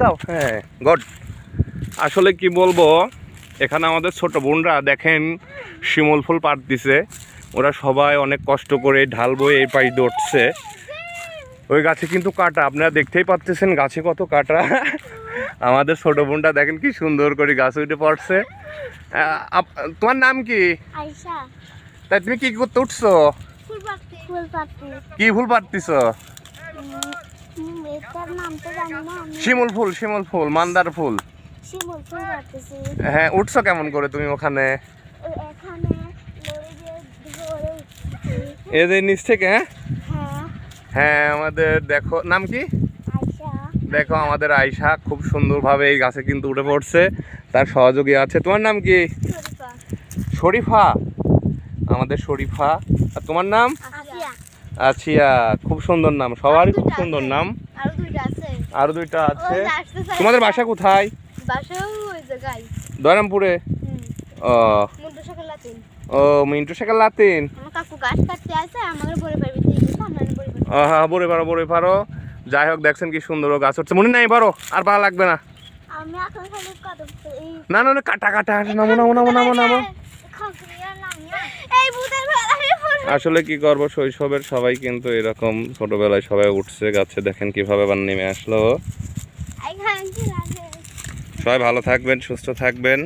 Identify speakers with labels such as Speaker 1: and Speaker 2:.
Speaker 1: দাও। হ্যাঁ, গুড। আসলে কি বলবো, এখানে আমাদের ছোট বোনরা দেখেন শিমুল ফুল পাড়তেছে। ওরা সবাই অনেক কষ্ট করে ঢাল বয়ে এই পাশ দিয়ে উঠছে। ওই গাছে কিন্তু কাটা, আপনারা দেখতেই পাচ্ছেন গাছে কত কাটা। আমাদের ছোট বোনটা দেখেন কি সুন্দর করে গাছে উঠে পড়ছে। তোমার নাম কি?
Speaker 2: আয়শা।
Speaker 1: তাই তুমি কি করতে উঠছো? কি ফুল পাড়তিছ? শিমুল ফুল, শিমুল ফুল, মান্দার ফুল। হ্যাঁ, উঠছো কেমন করে তুমি ওখানে? এই যে নিচ থেকে। হ্যাঁ হ্যাঁ, আমাদের দেখো নাম কি? দেখো আমাদের আয়শা খুব সুন্দরভাবে এই গাছে কিন্তু উঠে পড়ছে, তার সহযোগী আছে। তোমার নাম কি? শরীফা। আমাদের শরীফা। আর তোমার নাম? আছিয়া। খুব সুন্দর নাম, সবারই খুব সুন্দর নাম। আরো দুইটা আছে। তোমাদের বাসা কোথায়? দয়রামপুরে। ও ও, মিন্টু শেখার লাতিন। হ্যাঁ, বলে পারো, বলে পারো। যাই হোক, দেখছেন কি সুন্দর গাছ হচ্ছে। মনে নাই পারো, আর ভালো লাগবে না। না না না, কাটা কাটা। নামো নামো নামো নামো নামো। আসলে কি করবো, শৈশবের সবাই কিন্তু এরকম ছোটবেলায় সবাই উঠছে গাছে। দেখেন কিভাবে আবার নেমে আসলো। সবাই ভালো থাকবেন, সুস্থ থাকবেন।